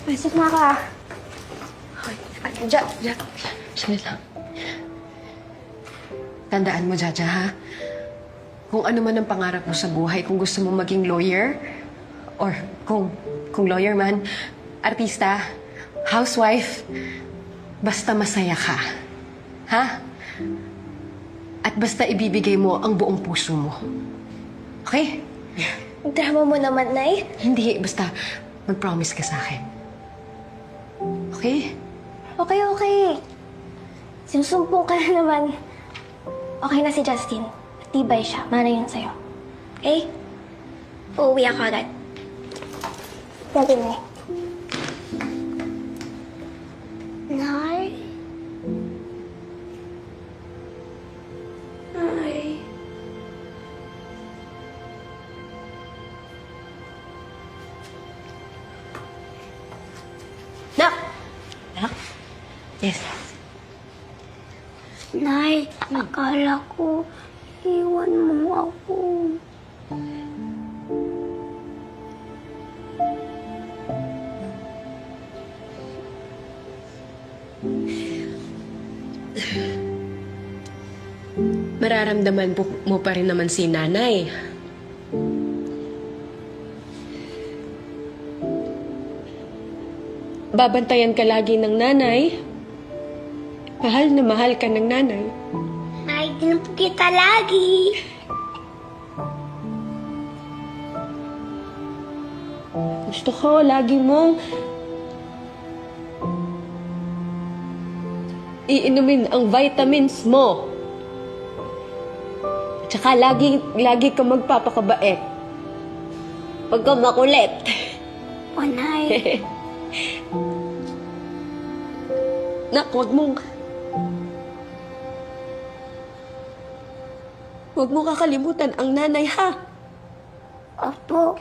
Pasok na ka. Jaja. Saglit lang. Tandaan mo, Jaja, ha? Kung ano man ang pangarap mo sa buhay, kung gusto mo maging lawyer, or kung lawyer man, artista, housewife, basta masaya ka. Ha? At basta ibibigay mo ang buong puso mo. Okay? Drama mo naman, Nay. Hindi, basta mag-promise ka sa akin. Okay? Okay. Sinusumpong ka na naman. Okay na si Justin. Tibay siya. Mana yun sa'yo. Okay? Uuwi ako agad. Sabi, Nay. Nay? Nay? Nak! Nak? Yes. Nay, akala ko iwan mo ako. Mararamdaman mo pa rin naman si nanay. Babantayan ka lagi ng nanay. Mahal na mahal ka ng nanay. Nay, din po kita lagi. Gusto ko lagi mong iinumin ang vitamins mo. Tsaka lagi ka magpapakabait. Huwag ka makulit. O, Nay. Nak, huwag mong kakalimutan ang nanay, ha? Opo.